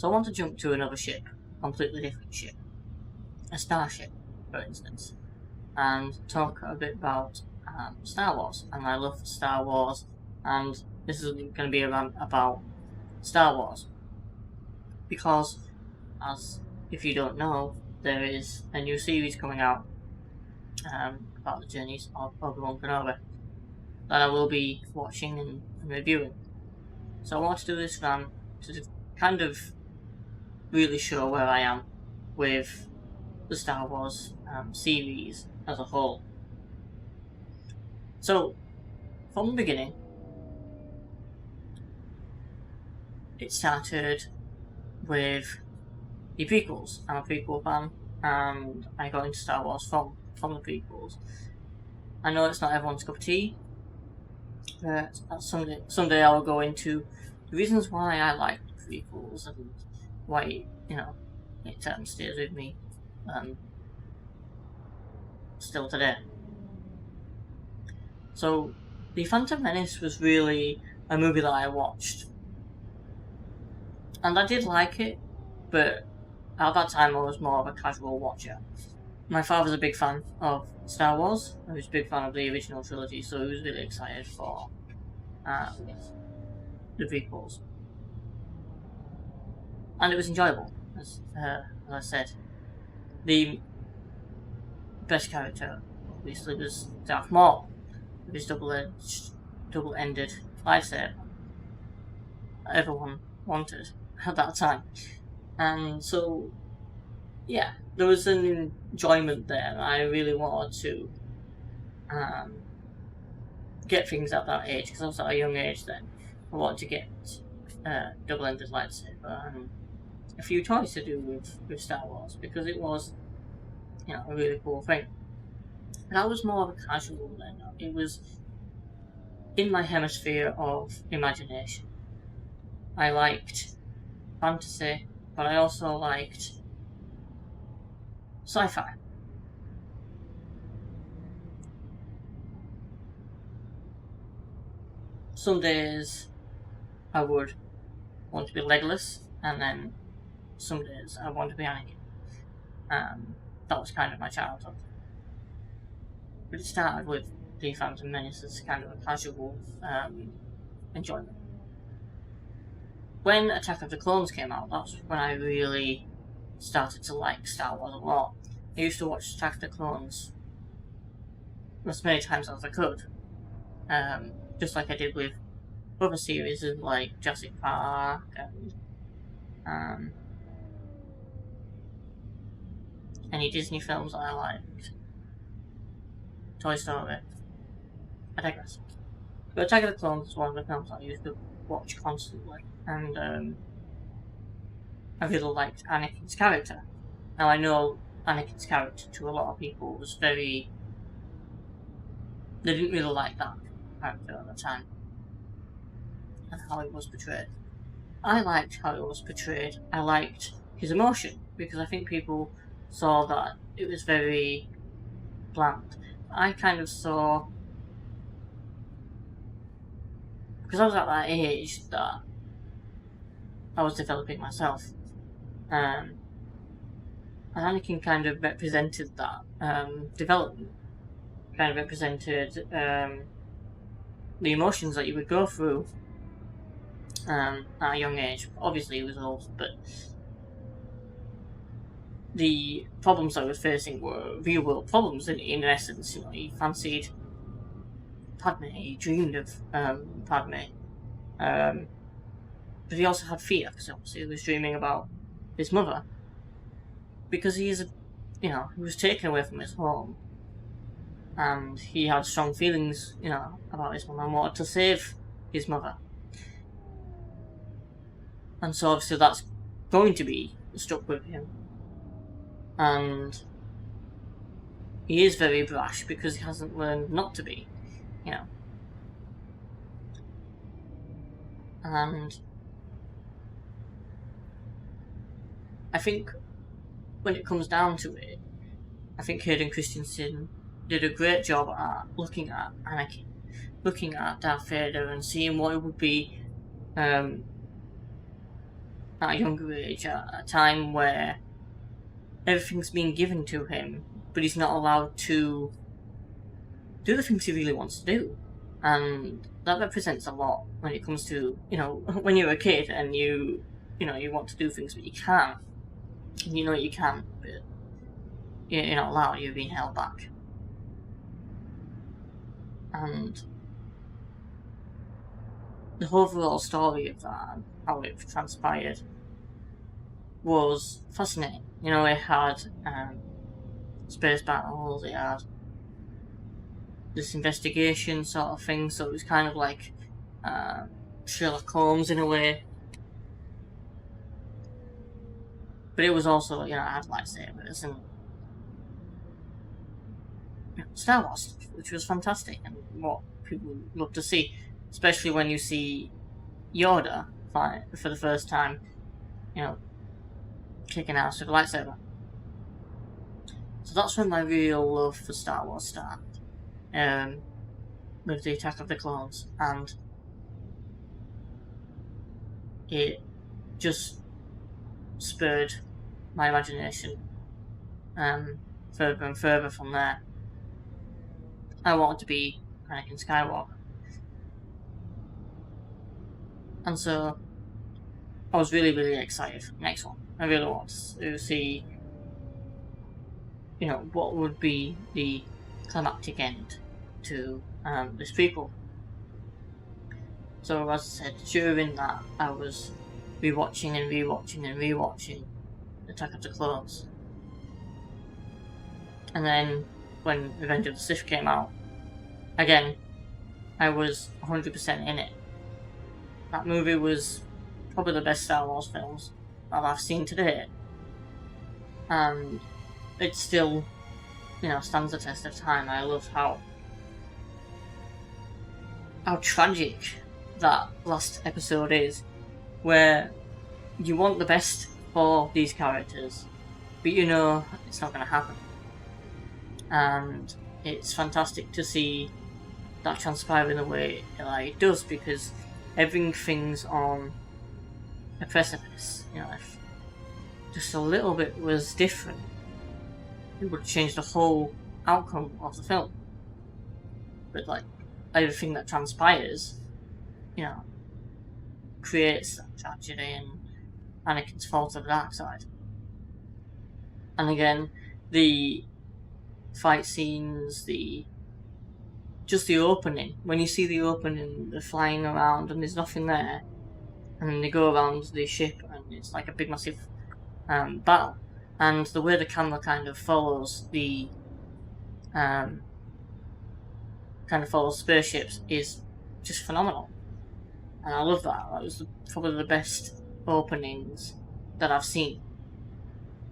So I want to jump to another ship, completely different ship, a starship, for instance, and talk a bit about Star Wars. And I love Star Wars, and this is going to be a rant about Star Wars, because, as if you don't know, there is a new series coming out about the journeys of Obi-Wan Kenobi that I will be watching and reviewing. So I want to do this rant to kind of really show where I am with the Star Wars series as a whole. So, from the beginning, it started with the prequels. I'm a prequel fan, and I got into Star Wars from the prequels. I know it's not everyone's cup of tea, but someday I will go into the reasons why I like the prequels and why, it stays with me still today. So, The Phantom Menace was really a movie that I watched. And I did like it, but at that time I was more of a casual watcher. My father's a big fan of Star Wars. He was a big fan of the original trilogy, so he was really excited for the prequels. And it was enjoyable, as I said. The best character, obviously, was Darth Maul, with his double-ended lightsaber everyone wanted at that time. And so, yeah, there was an enjoyment there. I really wanted to get things at that age, because I was at a young age then. I wanted to get double-ended lightsaber and a few toys to do with Star Wars, because it was, a really cool thing. And I was more of a casual then. It was in my hemisphere of imagination. I liked fantasy, but I also liked sci-fi. Some days I would want to be Legolas, and then some days I want to be Anakin. That was kind of my childhood. But it started with The Phantom Menace as kind of a casual enjoyment. When Attack of the Clones came out, that's when I really started to like Star Wars a lot. I used to watch Attack of the Clones as many times as I could, just like I did with other series like Jurassic Park and any Disney films that I liked. Toy Story. I digress. But Attack of the Clones is one of the films I used to watch constantly, and I really liked Anakin's character. Now I know Anakin's character to a lot of people was they didn't really like that character at the time and how it was portrayed. I liked how it was portrayed. I liked his emotion, because I think people saw that it was very bland. I kind of saw, because I was at that age that I was developing myself, and Anakin kind of represented that development, kind of represented the emotions that you would go through at a young age. Obviously he was old, but the problems I was facing were real world problems in essence. He fancied Padme, he dreamed of Padme, but he also had fear, because obviously he was dreaming about his mother, because he was taken away from his home, and he had strong feelings, about his mother and wanted to save his mother. And so obviously that's going to be stuck with him. And he is very brash because he hasn't learned not to be, And I think when it comes down to it, I think Hayden Christensen did a great job at looking at Anakin, looking at Darth Vader and seeing what it would be, and at a younger age, at a time where everything's being given to him, but he's not allowed to do the things he really wants to do. And that represents a lot when it comes to, when you're a kid and you want to do things, but you can't. You can, but you're not allowed, you're being held back. And the overall story of that, how it transpired, was fascinating. It had space battles, it had this investigation sort of thing, so it was kind of like Sherlock Holmes in a way. But it was also, it had lightsabers and Star Wars, which was fantastic and what people love to see, especially when you see Yoda fight for the first time, kicking ass with a lightsaber. So that's when my real love for Star Wars started, with the Attack of the Clones, and it just spurred my imagination further and further from there. I wanted to be Anakin Skywalker. And so I was really, really excited for the next one. I really wanted to see, what would be the climactic end to this prequel. So as I said, during that I was rewatching Attack of the Clones. And then when Revenge of the Sith came out, again, I was 100% in it. That movie was probably the best Star Wars films that I've seen to date. And it still, stands the test of time. I love how tragic that last episode is, where you want the best for these characters, but it's not going to happen. And it's fantastic to see that transpire in the way it does, because everything's on a precipice. If just a little bit was different, it would change the whole outcome of the film. But everything that transpires, creates that tragedy and Anakin's fall to the dark side. And again, the fight scenes, just the opening. When you see the opening, they're flying around and there's nothing there, and then they go around the ship and it's like a big massive battle. And the way the camera kind of follows the spaceships is just phenomenal. And I love that. That was probably the best openings that I've seen.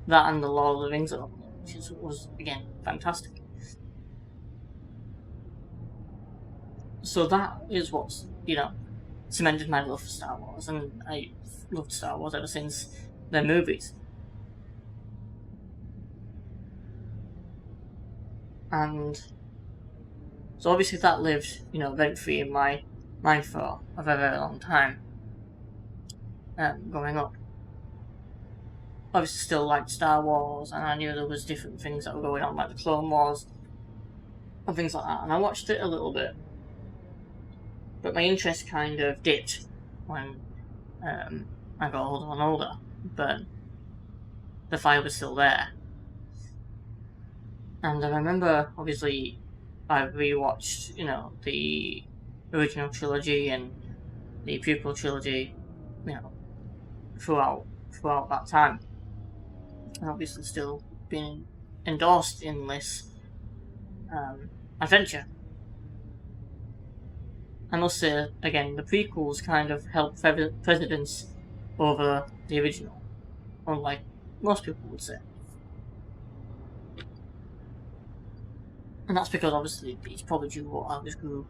That and the Lord of the Rings opening, which was again fantastic. So that is what's, cemented my love for Star Wars, and I loved Star Wars ever since their movies. And so obviously that lived, rent-free in my mind for a very, very long time, growing up. Obviously still liked Star Wars, and I knew there was different things that were going on, like the Clone Wars, and things like that, and I watched it a little bit. But my interest kind of dipped when I got older and older, but the fire was still there. And I remember, obviously, I rewatched, the original trilogy and the prequel trilogy, throughout that time. And obviously still being endorsed in this adventure. I must say, again, the prequels kind of held precedence over the original, unlike most people would say. And that's because, obviously, it's probably due to what I just grew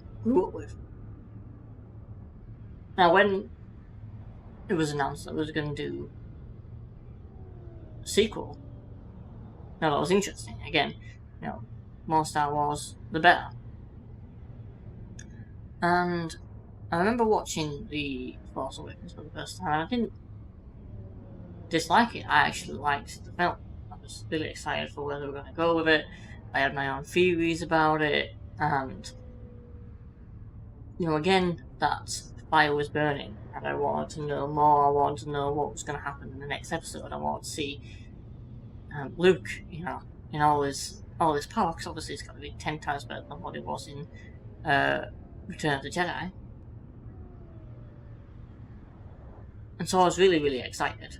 up with. Now, when it was announced that I was going to do a sequel, now that was interesting. Again, more Star Wars, the better. And I remember watching The Force Awakens for the first time, and I didn't dislike it. I actually liked the film. I was really excited for where they were going to go with it. I had my own theories about it, and again, that fire was burning, and I wanted to know more. I wanted to know what was going to happen in the next episode. I wanted to see Luke, in all his power, because obviously it's got to be 10 times better than what it was in Return of the Jedi. And so I was really, really excited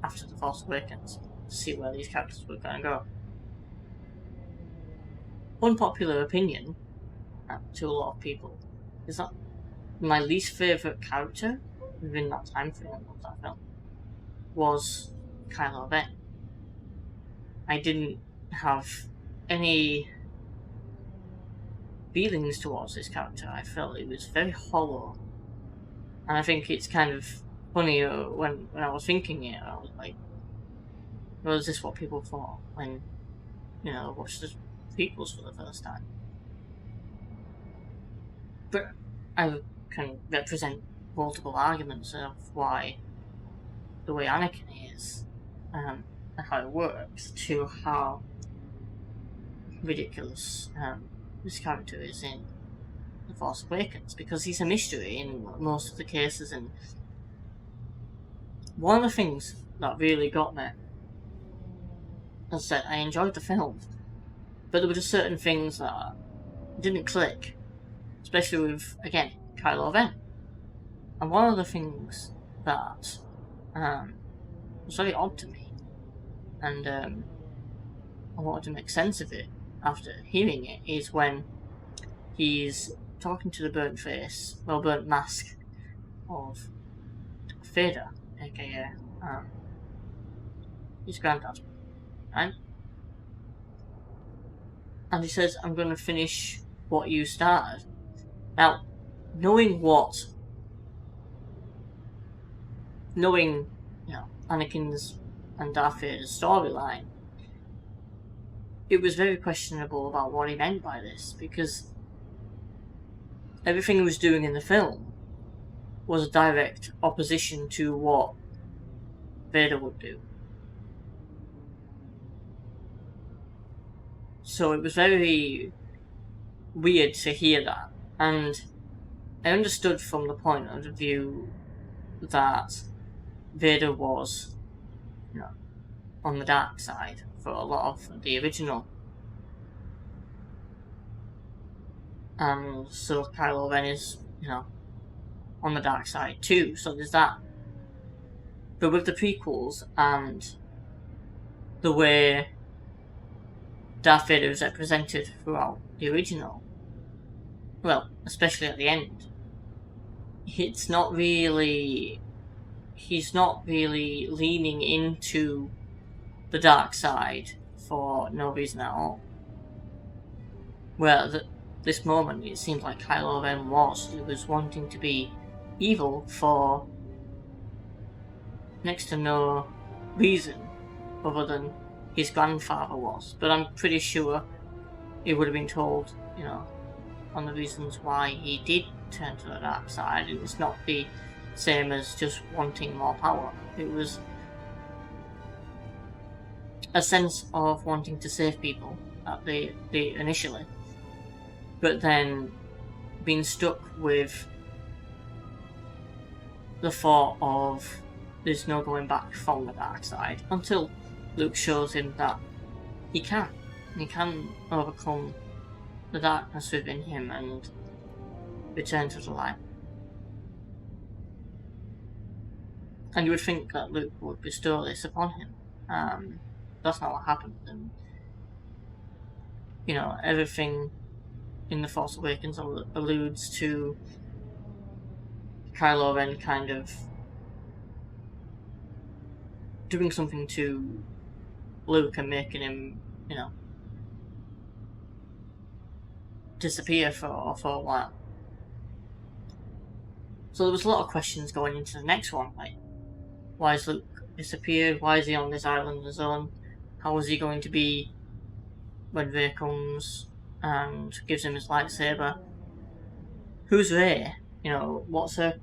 after The Force Awakens to see where these characters were going to go. Unpopular opinion to a lot of people is that my least favourite character within that time frame of that film was Kylo Ren. I didn't have any feelings towards this character. I felt it was very hollow. And I think it's kind of funny when I was thinking it, I was like, well, is this what people thought when, I watched the prequels for the first time? But I can represent multiple arguments of why the way Anakin is, and how it works, to how ridiculous this character is in The Force Awakens, because he's a mystery in most of the cases. And one of the things that really got me, as I said, I enjoyed the film, but there were just certain things that didn't click, especially with, again, Kylo Ren. And one of the things that was very odd to me, and I wanted to make sense of it after hearing it, is when he's talking to the burnt mask of Vader, aka his granddad, right? And he says, "I'm going to finish what you started." Now, knowing Anakin's and Darth Vader's storyline, it was very questionable about what he meant by this, because everything he was doing in the film was a direct opposition to what Vader would do. So it was very weird to hear that, and I understood from the point of view that Vader was, on the dark side for a lot of the original. And so Kylo Ren is, on the dark side too, so there's that. But with the prequels and the way Darth Vader is represented throughout the original, well, especially at the end, he's not really leaning into the dark side for no reason at all. Well, this moment, it seemed like Kylo Ren was wanting to be evil for next to no reason other than his grandfather was. But I'm pretty sure he would have been told, on the reasons why he did turn to the dark side. It was not the same as just wanting more power. It was a sense of wanting to save people at the initially, but then being stuck with the thought of there's no going back from the dark side, until Luke shows him that he can overcome the darkness within him and return to the light. And you would think that Luke would bestow this upon him. That's not what happened. And everything in The Force Awakens alludes to Kylo Ren kind of doing something to Luke and making him, disappear for a while. So there was a lot of questions going into the next one, like, why has Luke disappeared? Why is he on this island on his own? How is he going to be when Rey comes and gives him his lightsaber? Who's Rey? What's her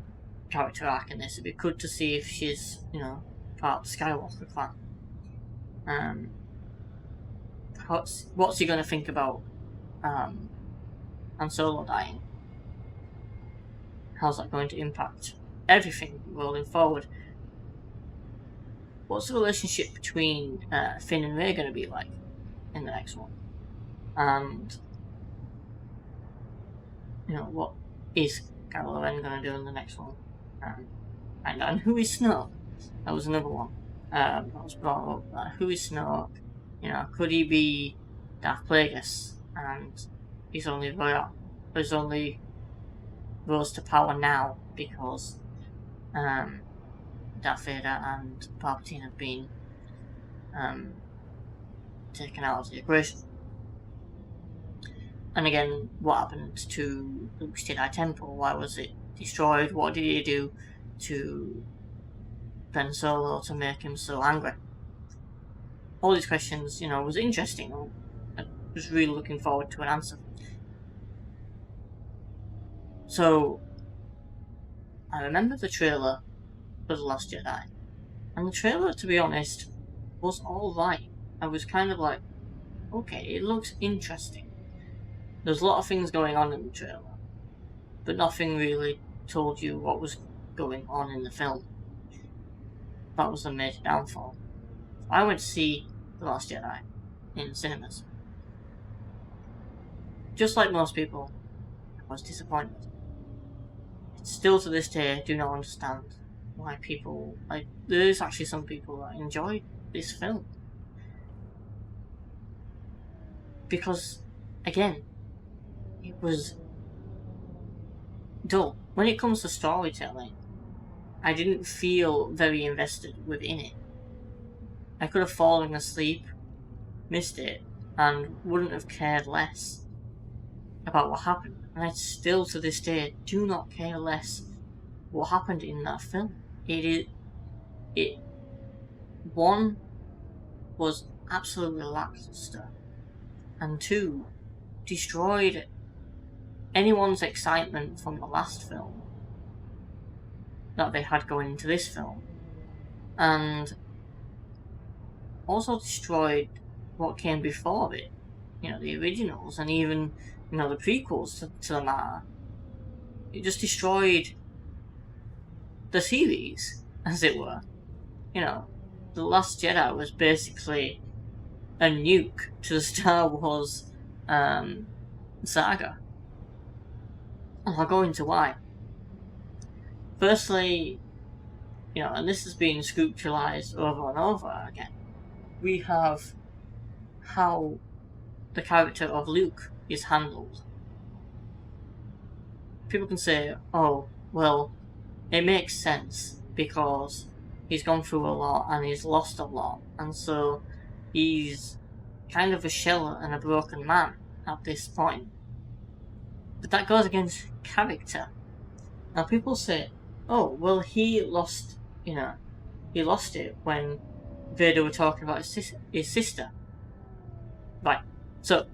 character arc in this. It'd be good to see if she's, part of the Skywalker clan. What's he going to think about Han Solo dying? How's that going to impact everything rolling forward? What's the relationship between Finn and Rey going to be like in the next one? And what is Kylo Ren going to do in the next one? And who is Snoke? That was another one that was brought up. Who is Snoke? Could he be Darth Plagueis? And he's only rose to power now because Darth Vader and Palpatine have been taken out of the equation. And again, what happened to Luke's Jedi Temple? Why was it destroyed? What did he do to Ben Solo to make him so angry? All these questions, was interesting. I was really looking forward to an answer. So, I remember the trailer for The Last Jedi. And the trailer, to be honest, was alright. I was kind of like, okay, it looks interesting. There's a lot of things going on in the trailer, but nothing really told you what was going on in the film. That was the major downfall. I went to see The Last Jedi in cinemas. Just like most people, I was disappointed. Still to this day, I do not understand why people... there is actually some people that enjoy this film. Because, again, it was dull. When it comes to storytelling, I didn't feel very invested within it. I could have fallen asleep, missed it, and wouldn't have cared less about what happened. And I still, to this day, do not care less what happened in that film. One, was absolutely lackluster, and two, destroyed anyone's excitement from the last film that they had going into this film, and also destroyed what came before it, the originals, and even the prequels to the matter. It just destroyed the series, as it were. The Last Jedi was basically a nuke to the Star Wars saga. And I'll go into why. Firstly, and this has been scripturalized over and over again, we have how the character of Luke is handled. People can say, oh, well, it makes sense because he's gone through a lot and he's lost a lot, and so he's kind of a shell and a broken man at this point. But that goes against character. Now people say, oh, well, he lost it when Vader were talking about his sister. Right, so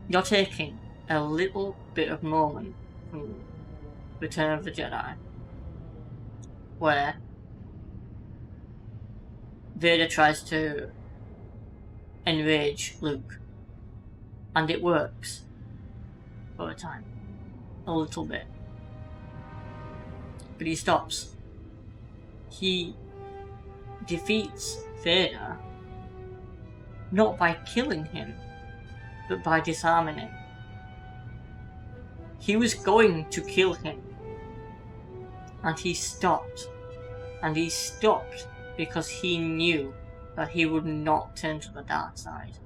you're taking a little bit of moment from Return of the Jedi where Vader tries to enrage Luke, and it works for a time, a little bit, but he stops. He defeats Vader not by killing him, but by disarming him. He was going to kill him, and he stopped. And he stopped because he knew that he would not turn to the dark side.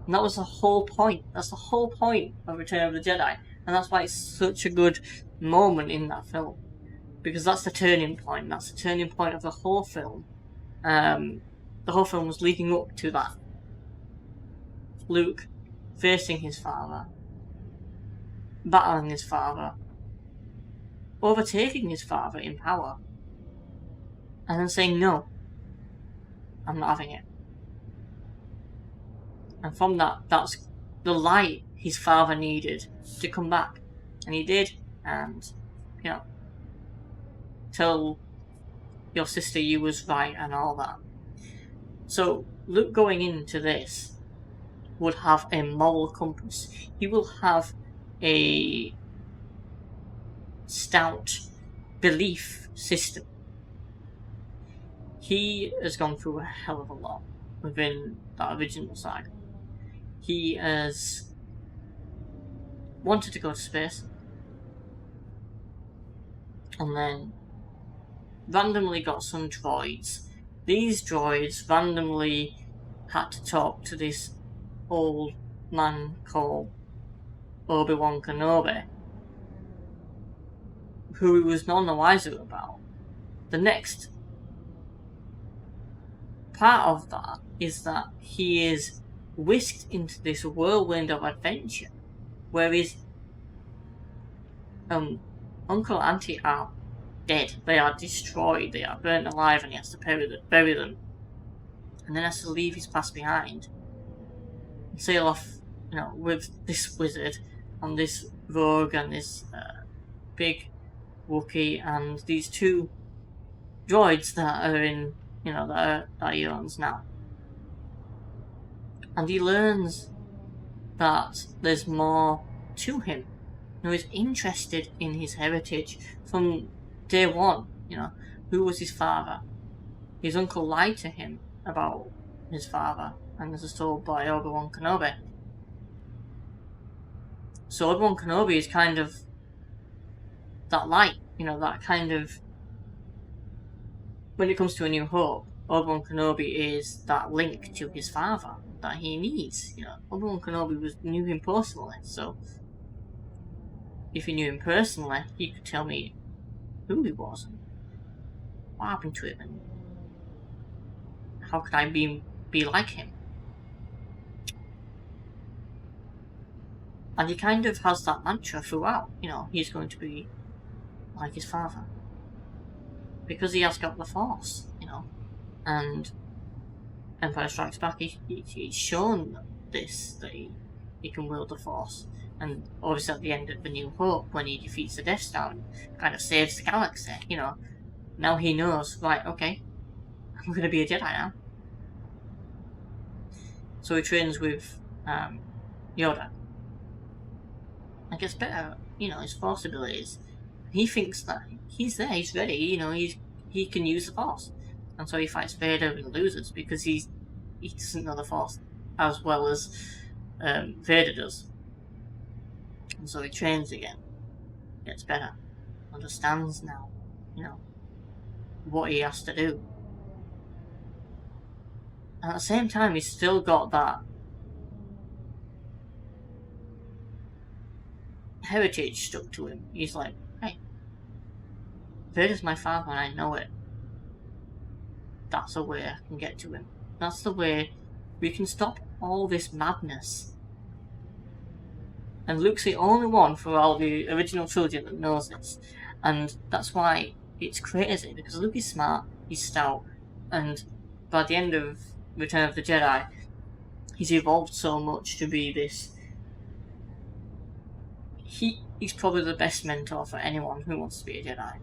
And that was the whole point. That's the whole point of Return of the Jedi. And that's why it's such a good moment in that film. Because that's the turning point. That's the turning point of the whole film. The whole film was leading up to that. Luke facing his father, battling his father, overtaking his father in power, and then saying, no, I'm not having it. And from that, that's the light his father needed to come back. And he did, and, tell your sister you was right and all that. So Luke going into this would have a moral compass. He will have a stout belief system. He has gone through a hell of a lot within that original saga. He has wanted to go to space, and then randomly got some droids. These droids randomly had to talk to this old man called Obi-Wan Kenobi, who he was none the wiser about. The next part of that is that he is whisked into this whirlwind of adventure where his uncle and auntie are dead. They are destroyed, they are burnt alive, and he has to bury them. And then has to leave his past behind and sail off, with this wizard and this rogue and this big Wookiee and these two droids that are in, that he owns now. And he learns that there's more to him. He's interested in his heritage from day one. Who was his father? His uncle lied to him about his father, and this is told by Obi-Wan Kenobi. So Obi-Wan Kenobi is kind of that light, that kind of... When it comes to A New Hope, Obi-Wan Kenobi is that link to his father that he needs. Obi-Wan Kenobi knew him personally, so if he knew him personally, he could tell me who he was and what happened to him and how could I be like him. And he kind of has that mantra throughout, he's going to be like his father. Because he has got the Force, and Empire Strikes Back, he's shown this, that he can wield the Force. And obviously at the end of A New Hope, when he defeats the Death Star and kind of saves the galaxy, now he knows, right, okay, I'm going to be a Jedi now. So he trains with Yoda. And gets better, his Force abilities. He thinks that he's there, he's ready, he can use the Force. And so he fights Vader and loses because he doesn't know the Force as well as Vader does. And so he trains again, gets better, understands now, what he has to do. And at the same time, he's still got that heritage stuck to him. He's like, hey, Vader's my father and I know it. That's the way I can get to him. That's the way we can stop all this madness. And Luke's the only one for all the original trilogy that knows this. And that's why it's crazy, because Luke is smart, he's stout, and by the end of Return of the Jedi, he's evolved so much to be this... He's probably the best mentor for anyone who wants to be a Jedi.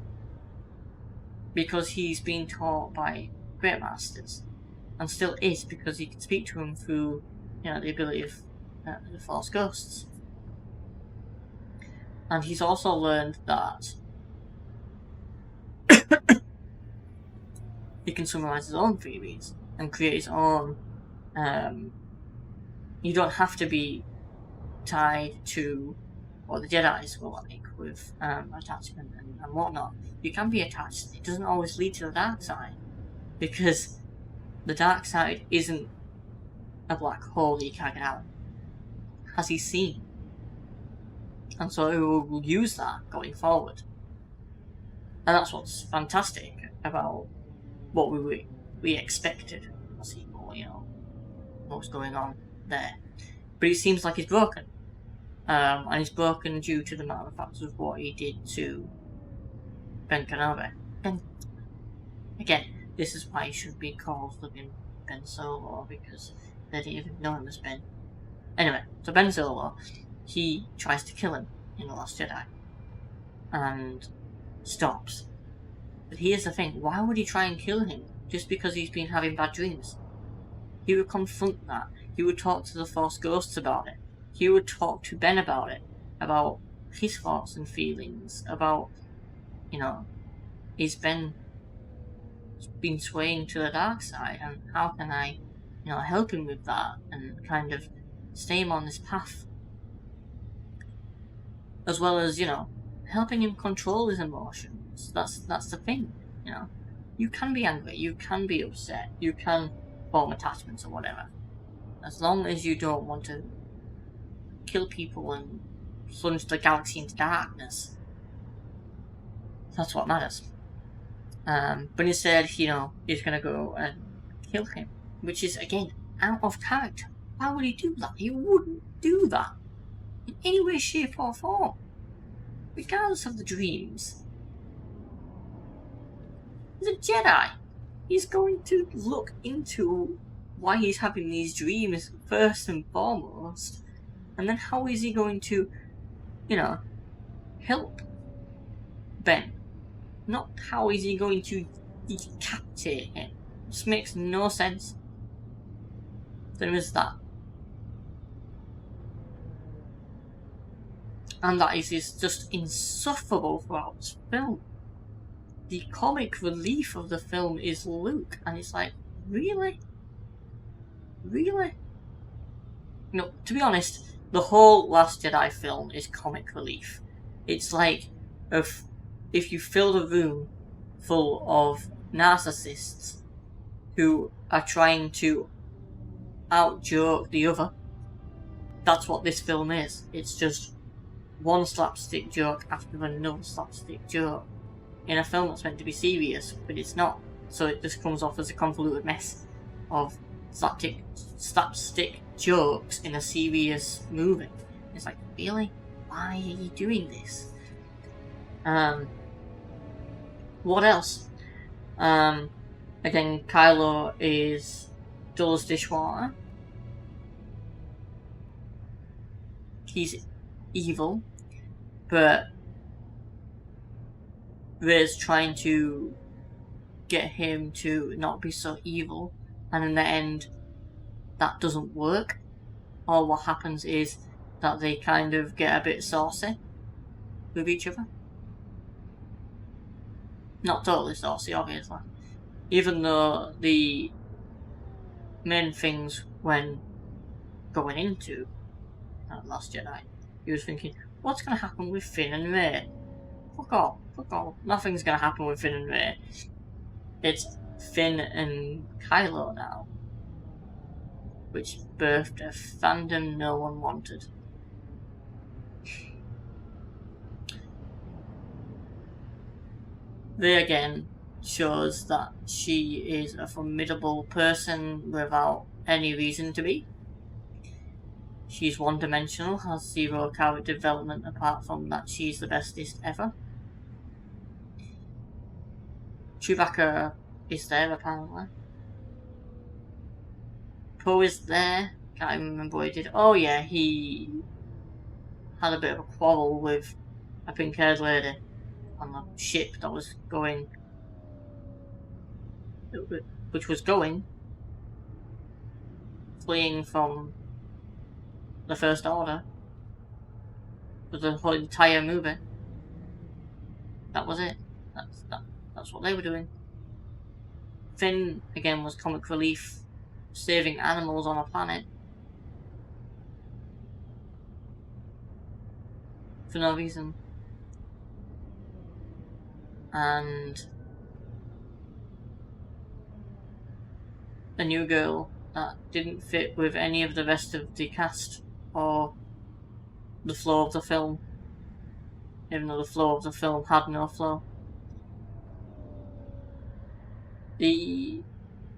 Because he's been taught by great masters, and still is, because he can speak to them through, the ability of the Force Ghosts. And he's also learned that he can summarize his own theories and create his own. You don't have to be tied to what the Jedi's were like with attachment and whatnot. You can be attached. It doesn't always lead to the dark side, because the dark side isn't a black hole you can't get out, as he's seen. And so he will use that going forward. And that's what's fantastic about what we expected a sequel, what's going on there. But it seems like he's broken. And he's broken due to the matter of fact of what he did to Ben Kenobi. Again, this is why he should be called flipping Ben Solo, because they didn't even know him as Ben. Anyway, so Ben Solo, he tries to kill him in The Last Jedi. And stops. But here's the thing, why would he try and kill him just because he's been having bad dreams? He would confront that. He would talk to the Force ghosts about it. He would talk to Ben about it, about his thoughts and feelings, about, is Ben been swaying to the dark side, and how can I, help him with that and kind of stay him on this path, as well as helping him control his emotions. That's the thing. You can be angry, you can be upset, you can form attachments or whatever, as long as you don't want to kill people and plunge the galaxy into darkness. That's what matters. But instead, he's gonna go and kill him, which is, again, out of character. Why would he do that? He wouldn't do that in any way, shape, or form, regardless of the dreams. He's a Jedi. He's going to look into why he's having these dreams first and foremost, and then how is he going to, help Ben? Not how is he going to decapitate him. This makes no sense. There is that. And that is just insufferable throughout this film. The comic relief of the film is Luke, and it's like, really? Really? To be honest, the whole Last Jedi film is comic relief. It's like if you filled a room full of narcissists who are trying to out-joke the other. That's what this film is. It's just one slapstick joke after another slapstick joke in a film that's meant to be serious, but it's not. So it just comes off as a convoluted mess of slapstick jokes in a serious movie. It's like, really? Why are you doing this? What else? Again, Kylo is dull as dishwater. He's evil, but Rey's trying to get him to not be so evil, and in the end, that doesn't work. Or what happens is that they kind of get a bit saucy with each other. Not totally saucy, obviously. Even though the main things when going into Last Jedi, he was thinking, what's going to happen with Finn and Rey? Fuck off. Nothing's going to happen with Finn and Rey. It's Finn and Kylo now, which birthed a fandom no one wanted. Rey again shows that she is a formidable person without any reason to be. She's one-dimensional, has zero character development apart from that she's the bestest ever. Chewbacca is there, apparently. Poe is there. Can't even remember what he did. Oh yeah, he had a bit of a quarrel with a pink-haired lady on the ship that was going, fleeing from the First Order for the whole entire movie. That was it. That's what they were doing. Finn, again, was comic relief, saving animals on a planet for no reason. And a new girl that didn't fit with any of the rest of the cast or the flow of the film, even though the flow of the film had no flow. The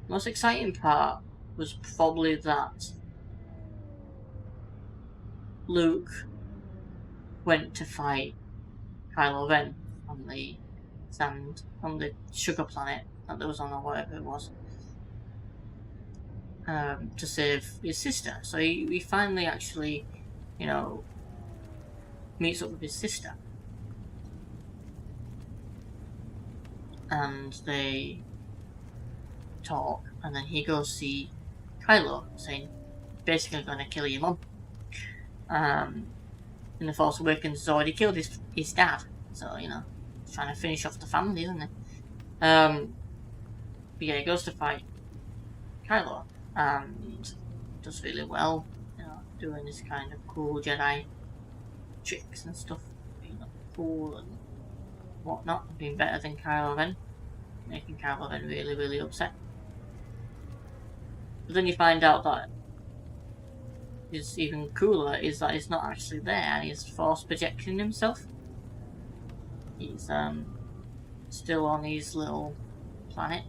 most exciting part was probably that Luke went to fight Kylo Ren on the sugar planet that there was on, or whatever it was, to save his sister. So he finally actually, meets up with his sister. and they talk, and then he goes see Kylo, saying, basically going to kill your mum. In The Force Awakens, he's already killed his dad, so, you know, he's trying to finish off the family, isn't he? But yeah, he goes to fight Kylo, and does really well, you know, doing this kind of cool Jedi tricks and stuff, being cool and whatnot, being better than Kylo Ren, making Kylo Ren really, really upset. But then you find out that is even cooler is that he's not actually there, and he's force projecting himself. He's still on his little planet,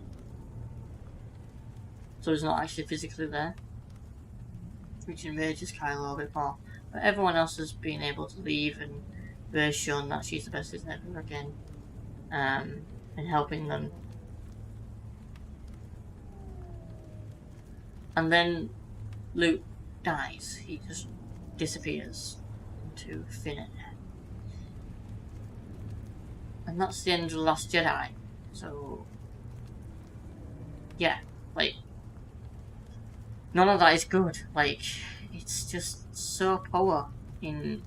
so he's not actually physically there, which enrages Kylo a bit more. But everyone else has been able to leave, and Rey's shown that she's the best as ever again, in helping them. And then Luke dies. He just disappears into thin air. And that's the end of The Last Jedi. So, yeah, like, none of that is good. Like, it's just so poor in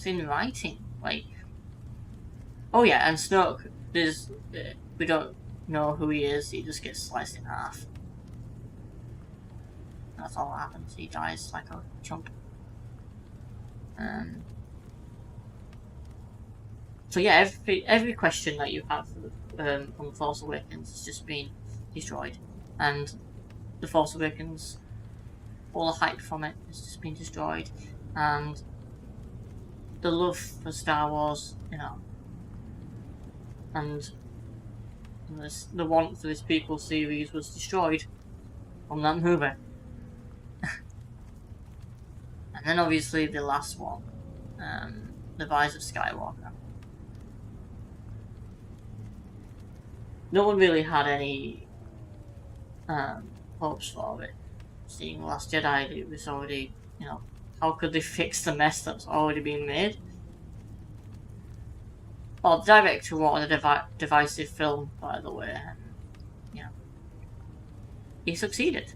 writing. Like, oh yeah, and Snoke, we don't know who he is. He just gets sliced in half. That's all that happens. He dies like a chump. So yeah, every question that you have on The Force Awakens has just been destroyed, and The Force Awakens, all the hype from it has just been destroyed, and the love for Star Wars, you know, and the want for this prequel series was destroyed on that movie. And then obviously the last one, The Rise of Skywalker. No one really had any hopes for it. Seeing The Last Jedi, it was already, you know, how could they fix the mess that's already been made? Well, the director wanted a divisive film, by the way, and, you know, he succeeded.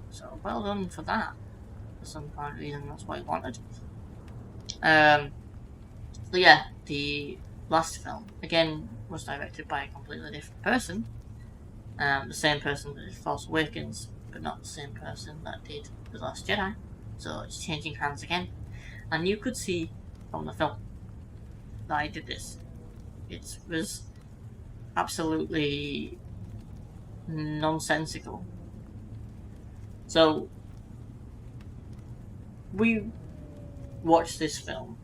So, well done for that. For some kind of reason, that's what he wanted. So yeah, the last film, again, was directed by a completely different person. The same person that did Force Awakens, but not the same person that did The Last Jedi. So it's changing hands again. And you could see from the film that I did this. It was absolutely nonsensical. So we watched this film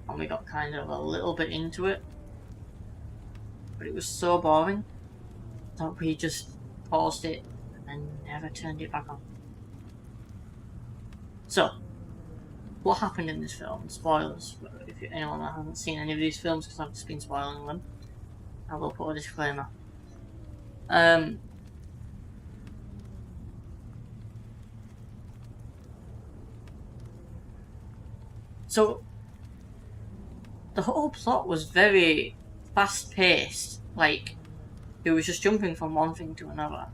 and we got kind of a little bit into it, but it was so boring that we just paused it and never turned it back on. So, what happened in this film? Spoilers, if anyone that hasn't seen any of these films, because I've just been spoiling them, I will put a disclaimer. So, the whole plot was very fast-paced. Like, it was just jumping from one thing to another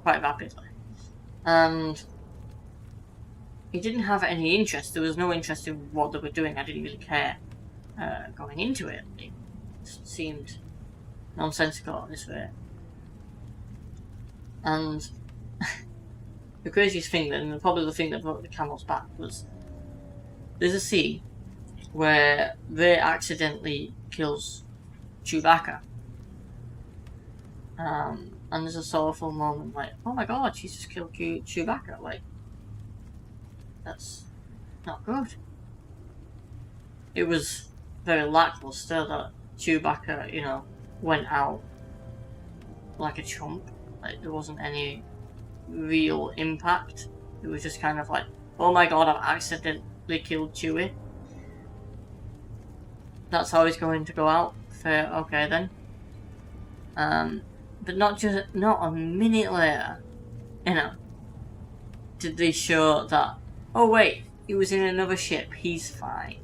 quite rapidly. And it didn't have any interest. There was no interest in what they were doing. I didn't really care going into it. It just seemed nonsensical this way. And the craziest thing, and probably the thing that brought the camels back, was there's a scene where Rey accidentally kills Chewbacca. And there's a sorrowful moment like, oh my god, she's just killed Chewbacca. Like, that's not good. It was very lackluster that Chewbacca, you know, went out like a chump. Like, there wasn't any real impact. It was just kind of like, oh my god, I've accidentally killed Chewie. That's how he's going to go out. Fair, okay then. But not a minute later, you know, did they show that, oh wait, he was in another ship, he's fine.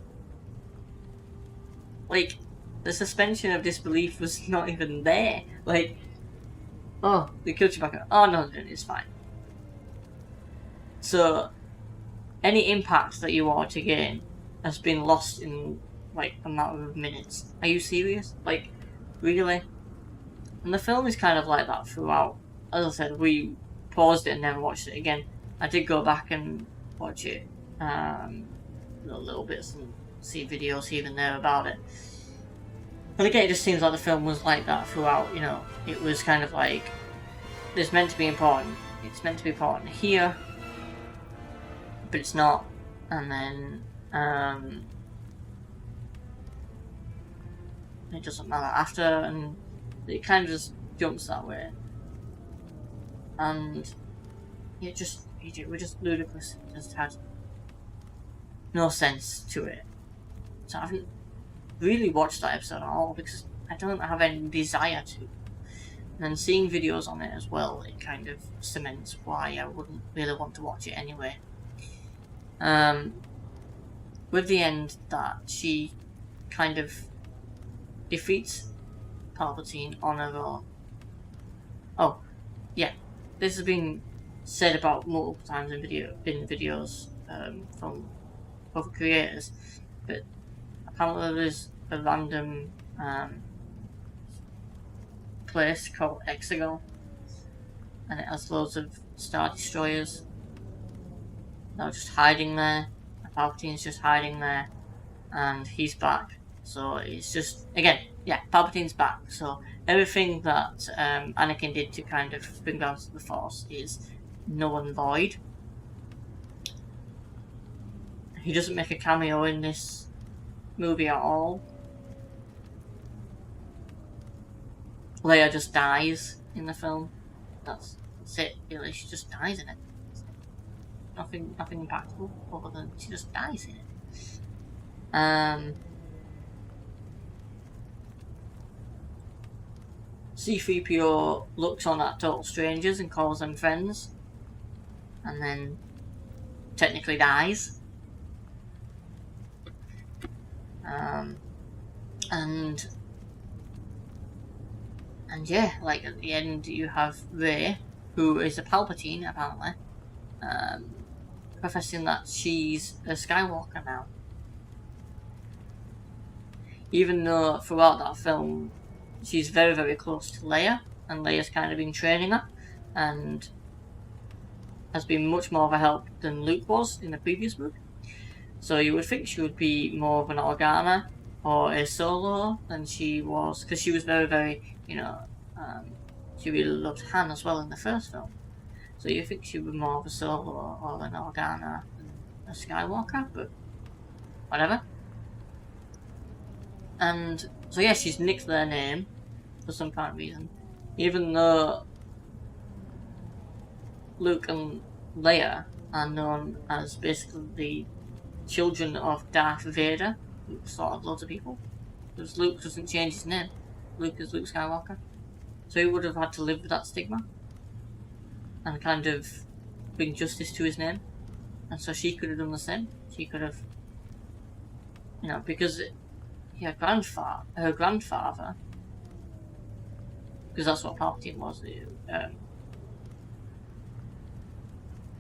Like, the suspension of disbelief was not even there. Like, oh, they killed Chewbacca. Oh no, it's fine. So, any impact that you are to gain has been lost in like a matter of minutes. Are you serious? Like, really? And the film is kind of like that throughout. As I said, we paused it and never watched it again. I did go back and watch it, little bits and see videos here and there about it. But again, it just seems like the film was like that throughout. You know, it was kind of like, it's meant to be important. It's meant to be important here, but it's not. And then it doesn't matter after, and it kind of just jumps that way. And it we're just ludicrous. It just had no sense to it. So I haven't really watched that episode at all because I don't have any desire to. And then seeing videos on it as well, it kind of cements why I wouldn't really want to watch it anyway. With the end that she kind of defeats Palpatine on her own. Oh, yeah, this has been said about multiple times in videos from other creators, but apparently there's a random place called Exegol, and it has loads of Star Destroyers that are just hiding there. Palpatine's just hiding there, and he's back. So it's just, again, yeah, Palpatine's back. So everything that Anakin did to kind of bring down the Force is null and void. He doesn't make a cameo in this movie at all. Leia just dies in the film. That's it, really. She just dies in it. Nothing impactful other than she just dies in it. C-3PO looks on at total strangers and calls them friends, and then technically dies. And yeah, like at the end you have Rey, who is a Palpatine apparently, professing that she's a Skywalker now. Even though throughout that film she's very, very close to Leia, and Leia's kind of been training her, and has been much more of a help than Luke was in the previous movie. So you would think she would be more of an Organa or a Solo than she was, because she was very, very, she really loved Han as well in the first film. So you think she would be more of a Solo or an Organa than a Skywalker, but whatever. And so yeah, she's nicked their name for some kind of reason, even though Luke and Leia are known as basically the children of Darth Vader, who slaughtered loads of people. Because Luke doesn't change his name. Luke is Luke Skywalker. So he would have had to live with that stigma and kind of bring justice to his name. And so she could have done the same. She could have, because her grandfather, because that's what Palpatine was,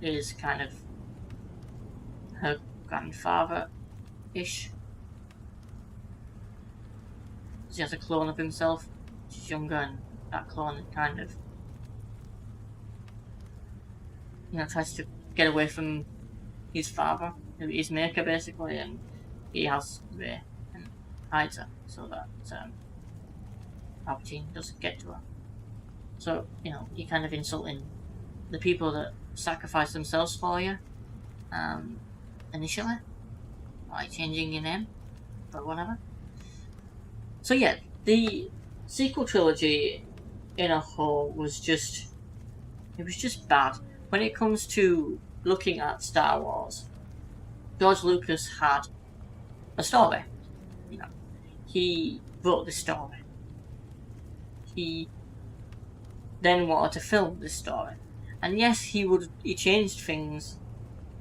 is kind of her grandfather-ish. He has a clone of himself. She's younger, and that clone kind of, tries to get away from his father, his maker, basically, and he has Rey and hides her so that Palpatine doesn't get to her. So, you're kind of insulting the people that sacrifice themselves for you, initially, like changing your name, but whatever. So yeah, the sequel trilogy in a whole was just bad. When it comes to looking at Star Wars, George Lucas had a story. He wrote this story. He then wanted to film this story. And yes, he changed things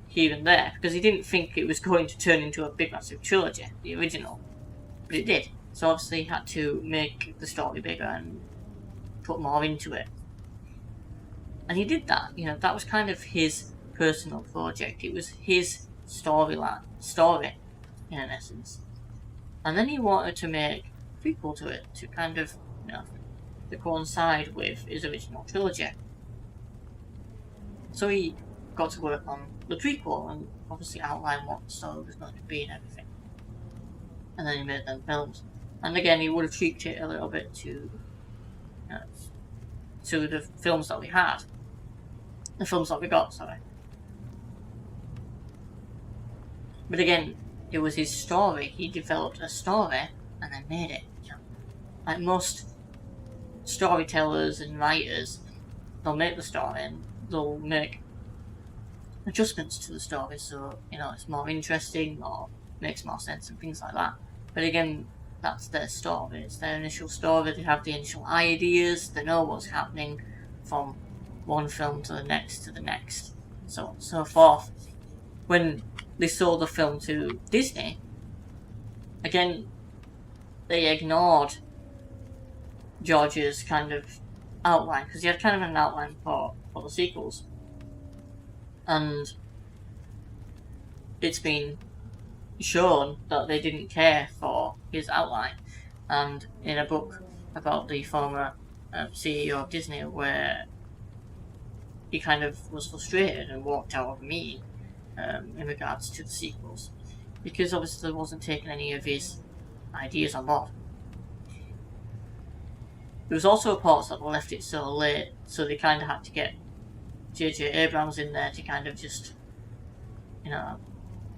here and there, because he didn't think it was going to turn into a big massive trilogy, the original. But it did. So obviously he had to make the story bigger and put more into it. And he did that. That was kind of his personal project. It was his story, in essence. And then he wanted to make a prequel to it, to kind of, to coincide with his original trilogy. So he got to work on the prequel and obviously outline what the story was going to be and everything. And then he made them films. And again, he would have tweaked it a little bit to the films that we had. The films that we got, sorry. But again, it was his story. He developed a story and then made it. Like most storytellers and writers, they'll make the story and they'll make adjustments to the story so, it's more interesting or makes more sense and things like that. But again, that's their story. It's their initial story. They have the initial ideas. They know what's happening from one film to the next, so on and so forth. When they sold the film to Disney, again, they ignored George's kind of outline, because he had kind of an outline for the sequels. And it's been shown that they didn't care for his outline. And in a book about the former CEO of Disney, where he kind of was frustrated and walked out of me in regards to the sequels, because obviously they wasn't taking any of his ideas on board. There was also reports that they left it so late, so they kind of had to get J.J. Abrams in there to kind of just,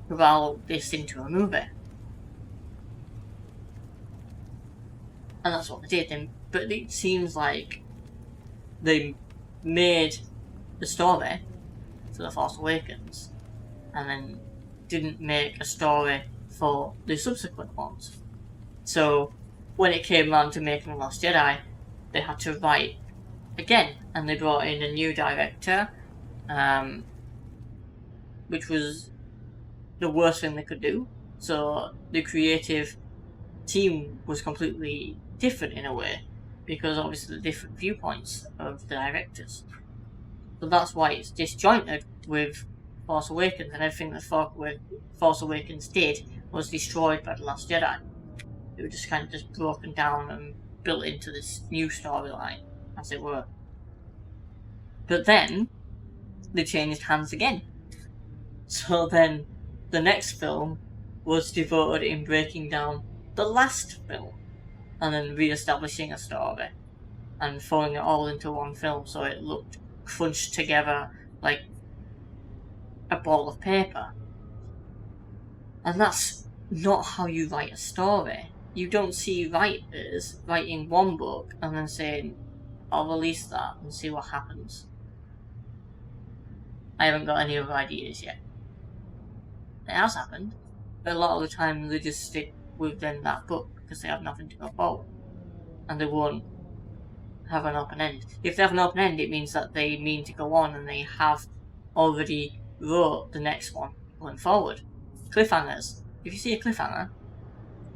corral this into a movie. And that's what they did. But it seems like they made the story for The Force Awakens and then didn't make a story for the subsequent ones. So when it came around to making The Last Jedi, they had to write again, and they brought in a new director, which was the worst thing they could do. So the creative team was completely different in a way, because obviously the different viewpoints of the directors. So that's why it's disjointed with Force Awakens, and everything that Force Awakens did was destroyed by The Last Jedi. It was just kind of just broken down and built into this new storyline, as it were. But then they changed hands again. So then the next film was devoted in breaking down the last film and then re-establishing a story and throwing it all into one film so it looked crunched together like a ball of paper. And that's not how you write a story. You don't see writers writing one book and then saying, I'll release that and see what happens. I haven't got any other ideas yet. It has happened, but a lot of the time they just stick within that book because they have nothing to go forward. And they won't have an open end. If they have an open end, it means that they mean to go on and they have already wrote the next one going forward. Cliffhangers. If you see a cliffhanger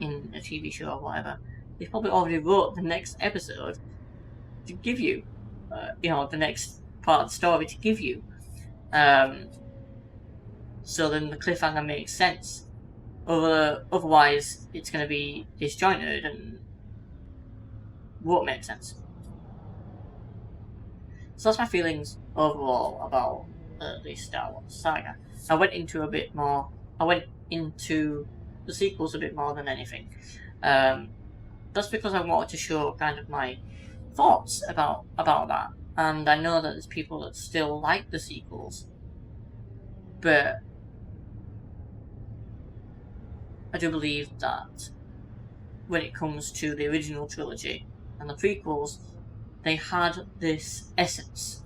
in a TV show or whatever, they probably already wrote the next episode to give you, the next part of the story to give you. So then the cliffhanger makes sense. Otherwise, it's going to be disjointed and won't make sense. So that's my feelings overall about the Star Wars saga. I went into the sequels a bit more than anything. That's because I wanted to show kind of my thoughts about that. And I know that there's people that still like the sequels, but I do believe that when it comes to the original trilogy and the prequels, they had this essence,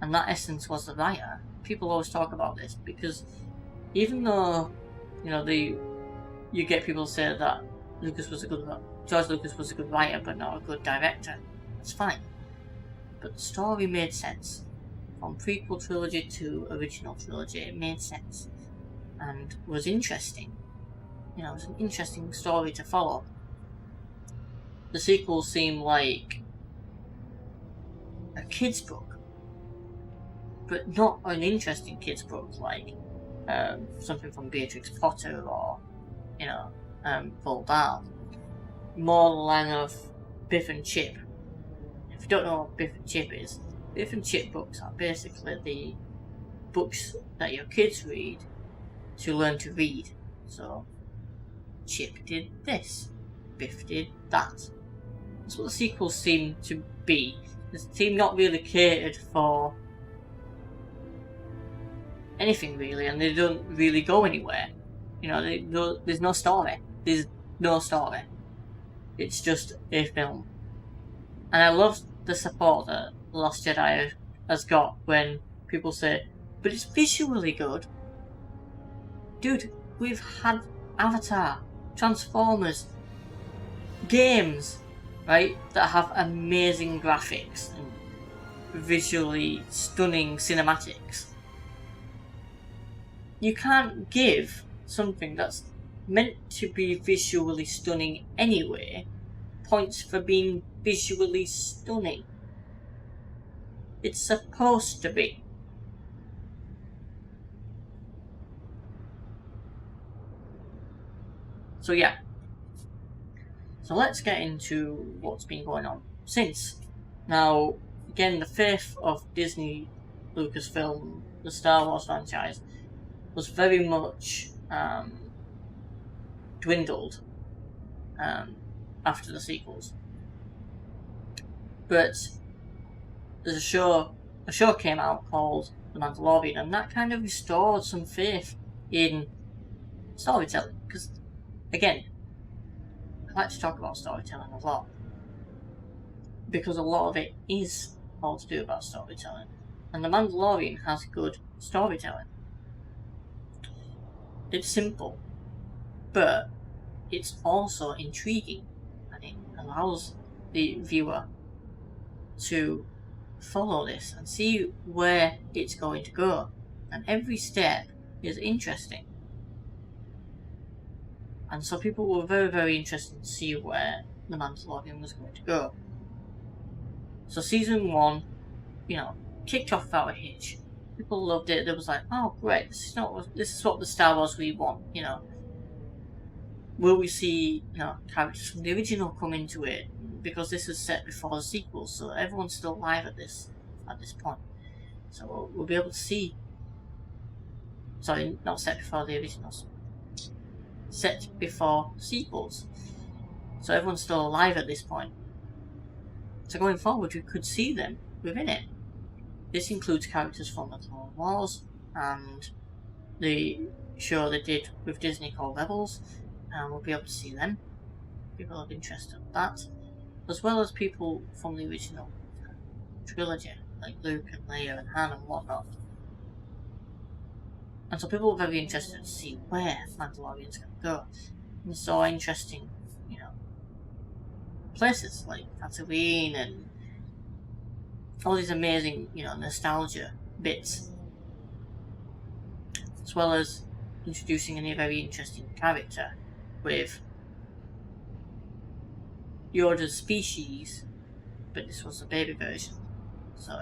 and that essence was the writer. People always talk about this because even though you get people say that George Lucas was a good writer but not a good director, that's fine. But the story made sense. From prequel trilogy to original trilogy, it made sense and was interesting. It was an interesting story to follow. the sequels seem like a kid's book, but not an interesting kid's book like something from Beatrix Potter or, Roald Dahl. More the line of Biff and Chip. If you don't know what Biff and Chip is, Biff and Chip books are basically the books that your kids read to learn to read. So, Chip did this, Biff did that. That's what the sequels seem to be. They seem not really catered for anything really, and they don't really go anywhere. There's no story. There's no story. It's just a film. And I love the support that The Last Jedi has got when people say, but it's visually good. Dude, we've had Avatar, Transformers, games, right, that have amazing graphics and visually stunning cinematics. You can't give something that's meant to be visually stunning anyway points for being visually stunning. It's supposed to be. So yeah. So let's get into what's been going on since. Now, again, the faith of Disney, Lucasfilm, the Star Wars franchise was very much dwindled after the sequels. But there's a show came out called The Mandalorian, and that kind of restored some faith in storytelling. Because, again, I like to talk about storytelling a lot, because a lot of it is all to do about storytelling, and The Mandalorian has good storytelling. It's simple, but it's also intriguing, and it allows the viewer to follow this and see where it's going to go, and every step is interesting. And so people were very, very interested to see where The Mandalorian was going to go. So season 1, kicked off without a hitch. People loved it. They was like, oh great, this is what the Star Wars we want, Will we see, characters from the original come into it? Because this is set before the sequel, so everyone's still alive at this point. So we'll be able to see. Sorry, not set before the originals. Set before sequels. So everyone's still alive at this point. So going forward, we could see them within it. This includes characters from the Clone Wars and the show they did with Disney called Rebels, and we'll be able to see them. People have interest in that, as well as people from the original trilogy, like Luke and Leia and Han and whatnot. And so people are very interested to see where Mandalorian's going to go. And so interesting, places like Tatooine and all these amazing, nostalgia bits. As well as introducing a very interesting character with Yoda's species, but this was a baby version. So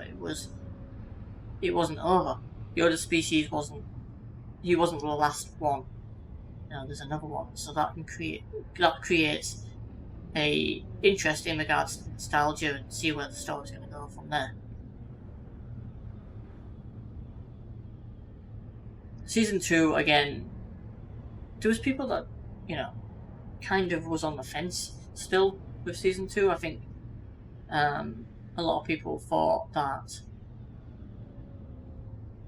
it wasn't over. Yoda's species he wasn't the last one. There's another one. So that creates a interest in regards to nostalgia and see where the story's going to go from there. Season 2, again, there was people that, kind of was on the fence still with Season 2. I think a lot of people thought that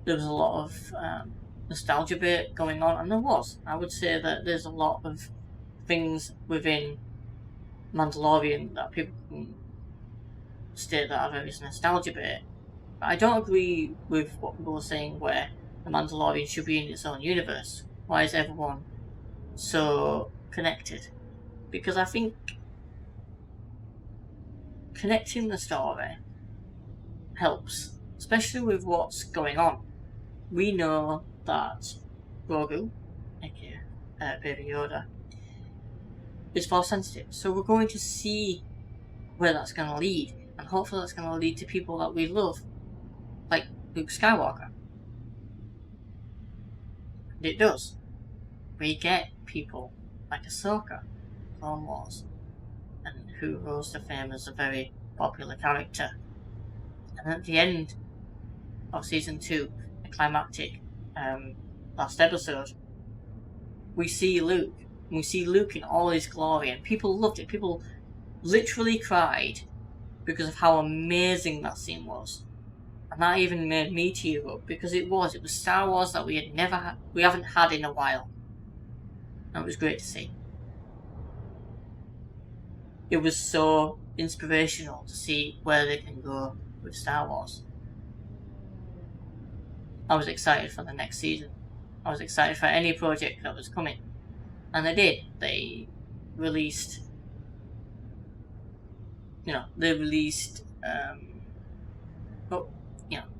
there was a lot of nostalgia bit going on, and there was. I would say that there's a lot of things within Mandalorian that people can state that are very nostalgia bit. But I don't agree with what people are saying where the Mandalorian should be in its own universe. Why is everyone so connected? Because I think connecting the story helps, especially with what's going on. We know that Grogu, aka Baby Yoda, is Force sensitive, so we're going to see where that's going to lead, and hopefully that's going to lead to people that we love, like Luke Skywalker. And it does. We get people like Ahsoka, Clone Wars, and who rose to fame as a very popular character. And at the end of season 2, the climactic last episode, we see Luke. We see Luke in all his glory, and people loved it. People literally cried because of how amazing that scene was. And that even made me tear up, because it was Star Wars that we haven't had in a while. And it was great to see. It was so inspirational to see where they can go with Star Wars. I was excited for the next season. I was excited for any project that was coming. And they did. They released...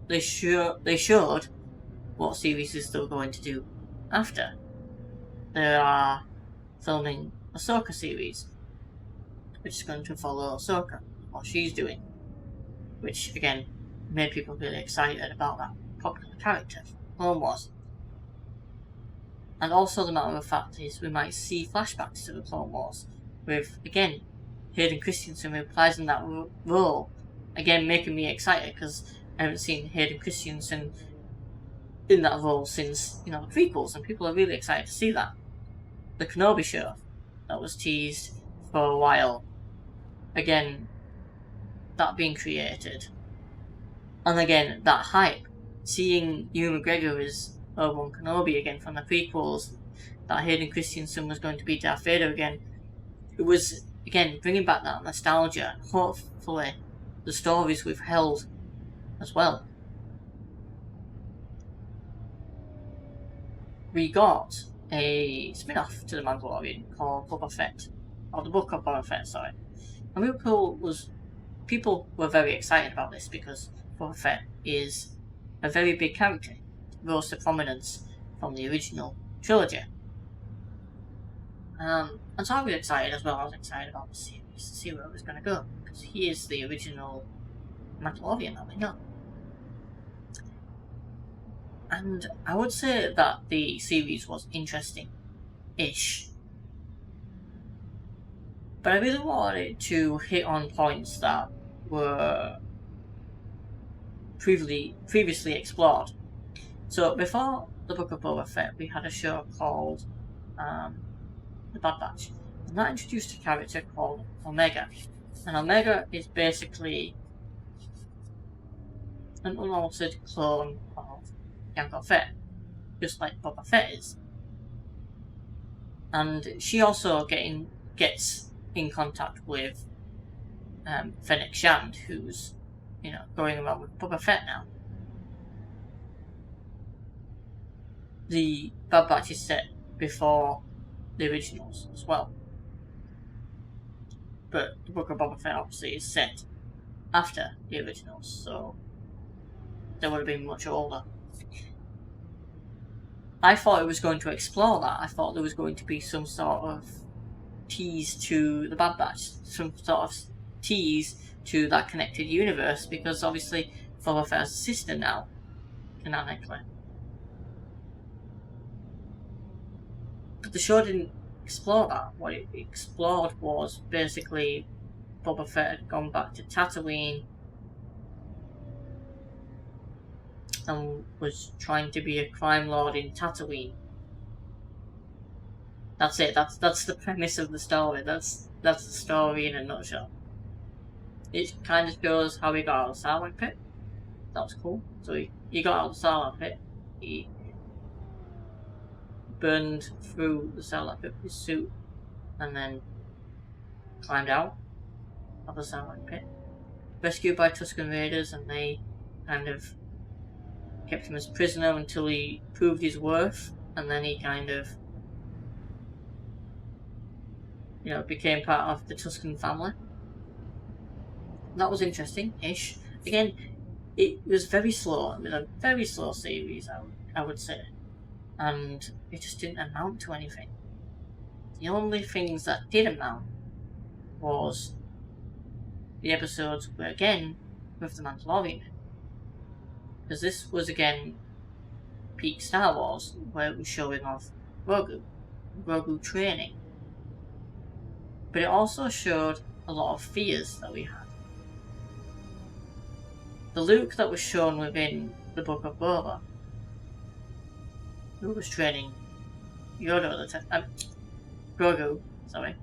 they showed what series they're still going to do after. They are filming Ahsoka series, which is going to follow Ahsoka, what she's doing, which again made people really excited about that popular character, Clone Wars. And also the matter of fact is we might see flashbacks to the Clone Wars with, again, Hayden Christensen reprising that role, again making me excited because I haven't seen Hayden Christensen in that role since, the prequels, and people are really excited to see that. The Kenobi show that was teased for a while, again, that being created. And again, that hype, seeing Ewan McGregor as Obi-Wan Kenobi again from the prequels, that Hayden Christensen was going to be Darth Vader again. It was, again, bringing back that nostalgia, and hopefully the stories we've held as well. We got a spin-off to The Mandalorian called Boba Fett, or the Book of Boba Fett, sorry. And people were very excited about this because Boba Fett is a very big character, rose to prominence from the original trilogy. And so I was excited as well. I was excited about the series to see where it was going to go, because he is the original Mandalorian that we know. And I would say that the series was interesting-ish. But I really wanted to hit on points that were previously explored. So before the Book of Boba Fett, we had a show called The Bad Batch. And that introduced a character called Omega. And Omega is basically an unaltered clone of Jango Fett, just like Boba Fett is. And she also gets in contact with Fennec Shand, who's, going around with Boba Fett now. The Bad Batch is set before the originals as well. But the Book of Boba Fett obviously is set after the originals, so they would have been much older. I thought it was going to explore that. I thought there was going to be some sort of tease to the Bad Batch, some sort of tease to that connected universe, because obviously Boba Fett's a sister now, canonically. But the show didn't explore that. What it explored was basically Boba Fett had gone back to Tatooine and was trying to be a crime lord in Tatooine. That's it. That's the premise of the story. That's the story in a nutshell. It kind of shows how he got out of the Sarlacc pit. That was cool. So he got out of the Sarlacc pit. He burned through the Sarlacc pit with his suit, and then climbed out of the Sarlacc pit. Rescued by Tusken Raiders, and they kind of kept him as prisoner until he proved his worth, and then he kind of, became part of the Tusken family. That was interesting-ish. Again, it was very slow. It was a very slow series, I would say. And it just didn't amount to anything. The only things that did amount was the episodes were again with the Mandalorian. Because this was again peak Star Wars, where it was showing off Grogu training. But it also showed a lot of fears that we had. The Luke that was shown within the Book of Boba, who was training Grogu, sorry.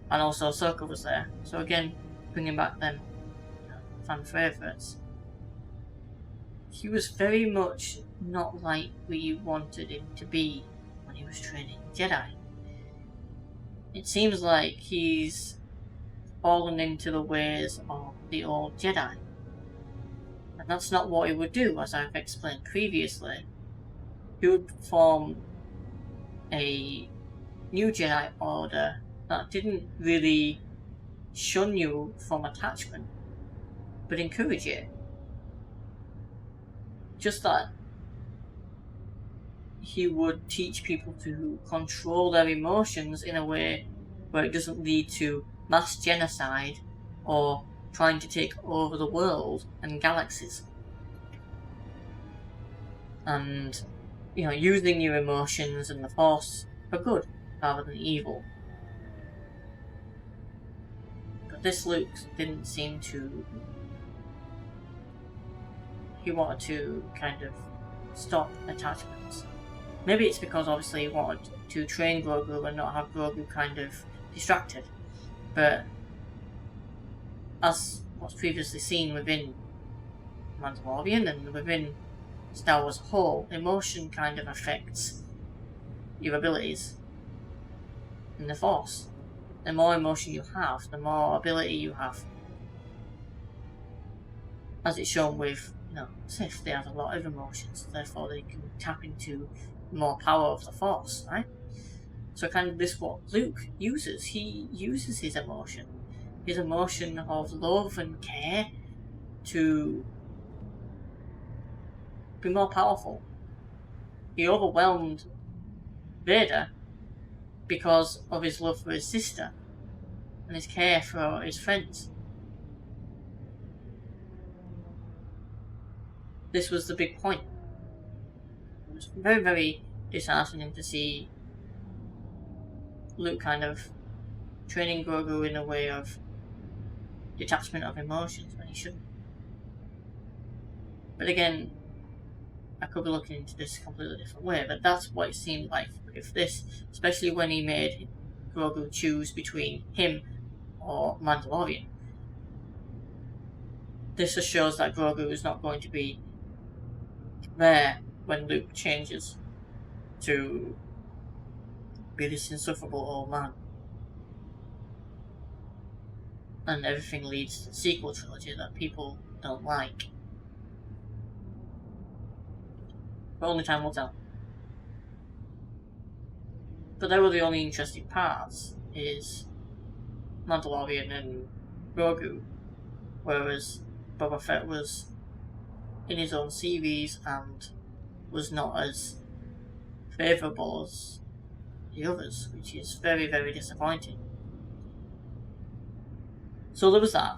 And also Ahsoka was there. So again, bringing back them fan favourites. He was very much not like we wanted him to be when he was training Jedi. It seems like he's fallen into the ways of the old Jedi. And that's not what he would do, as I've explained previously. He would form a new Jedi Order that didn't really shun you from attachment, but encourage it. Just that he would teach people to control their emotions in a way where it doesn't lead to mass genocide or trying to take over the world and galaxies. And, using your emotions and the Force for good rather than evil. But this Luke didn't seem to... He wanted to kind of stop attachments. Maybe it's because obviously he wanted to train Grogu and not have Grogu kind of distracted. But as was previously seen within Mandalorian and within Star Wars as a whole, emotion kind of affects your abilities in the Force. The more emotion you have, the more ability you have. As it's shown with Sith, they have a lot of emotions, therefore they can tap into more power of the Force, right? So kind of this what Luke uses. He uses his emotion of love and care to be more powerful. He overwhelmed Vader because of his love for his sister and his care for his friends. This was the big point. It was very, very disheartening to see Luke kind of training Grogu in a way of detachment of emotions when he shouldn't. But again, I could be looking into this a completely different way, but that's what it seemed like with this, especially when he made Grogu choose between him or Mandalorian. This just shows that Grogu is not going to be there when Luke changes to be this insufferable old man. And everything leads to the sequel trilogy that people don't like. But only time will tell. But they were the only interesting parts, is Mandalorian and Grogu, whereas Boba Fett was in his own series and was not as favourable as the others, which is very, very disappointing. So there was that.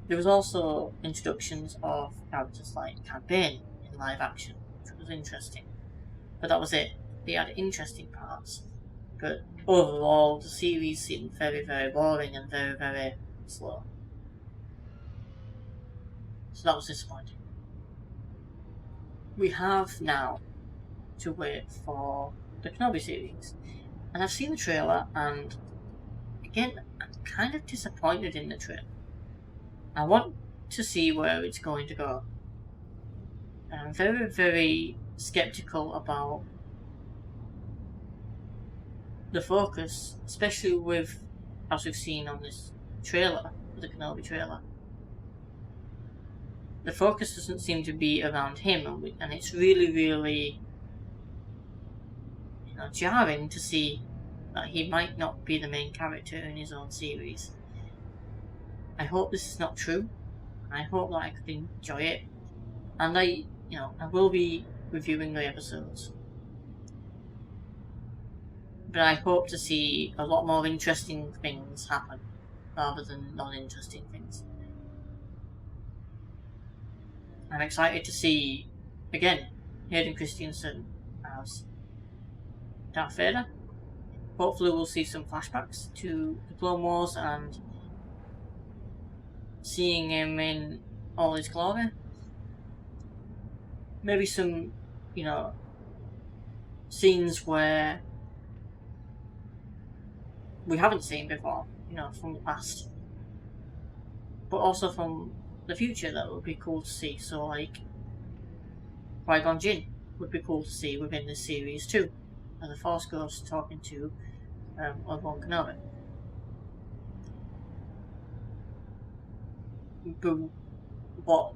There was also introductions of characters like Cad Bane in live action, which was interesting. But that was it. They had interesting parts. But overall, the series seemed very, very boring and very, very slow. So that was disappointing. We have now to wait for the Kenobi series. And I've seen the trailer, and again, I'm kind of disappointed in the trailer. I want to see where it's going to go. And I'm very, very skeptical about the focus, especially with, as we've seen on this trailer, the Kenobi trailer. The focus doesn't seem to be around him, and it's really, really jarring to see that he might not be the main character in his own series. I hope this is not true. I hope that I could enjoy it, and I will be reviewing the episodes. But I hope to see a lot more interesting things happen rather than non-interesting things. I'm excited to see, again, Hayden Christensen as Darth Vader. Hopefully we'll see some flashbacks to the Clone Wars and seeing him in all his glory. Maybe some, scenes where we haven't seen before, from the past. But also from the future that would be cool to see. So like Qui-Gon Jinn would be cool to see within this series too, as a Force Ghost talking to Obi-Wan Kenobi. But what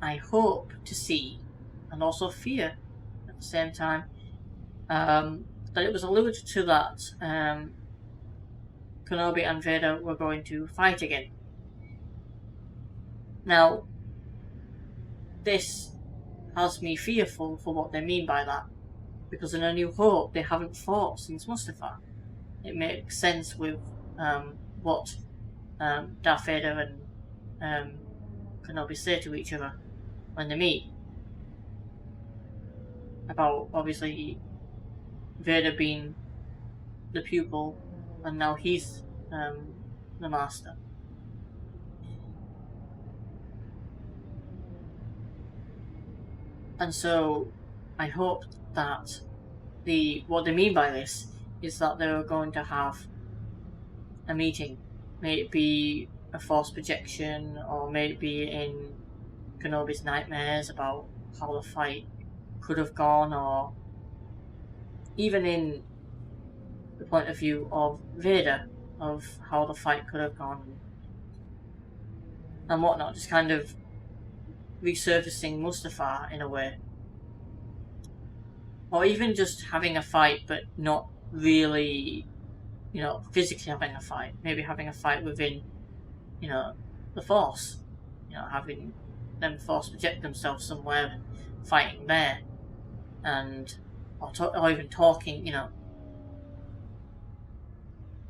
I hope to see, and also fear at the same time, that it was alluded to that Kenobi and Vader were going to fight again. Now, this has me fearful for what they mean by that, because in A New Hope they haven't fought since Mustafar. It makes sense with what Darth Vader and Kenobi say to each other when they meet, about obviously Vader being the pupil and now he's the master. And so I hope that what they mean by this is that they're going to have a meeting. May it be a force projection, or may it be in Kenobi's nightmares about how the fight could have gone, or even in the point of view of Vader, of how the fight could have gone and whatnot, just kind of resurfacing Mustafar in a way. Or even just having a fight but not really, physically having a fight. Maybe having a fight within, the Force. Having them Force project themselves somewhere and fighting there. And, or even talking,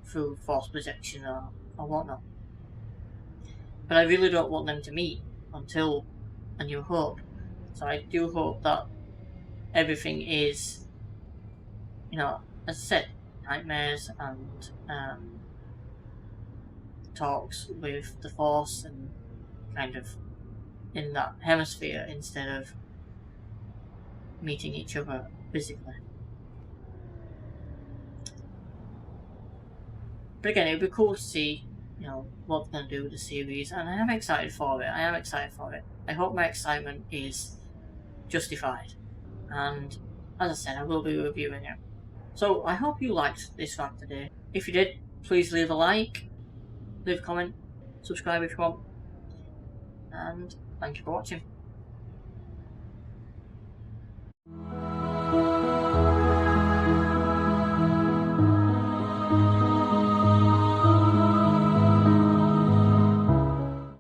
through Force projection or whatnot. But I really don't want them to meet until A New Hope. So I do hope that everything is, as I said, nightmares and talks with the Force and kind of in that hemisphere instead of meeting each other physically. But again, it would be cool to see, what they're going to do with the series, and I am excited for it. I hope my excitement is justified. And as I said, I will be reviewing it. So I hope you liked this rant today. If you did, please leave a like, leave a comment, subscribe if you want, and thank you for watching.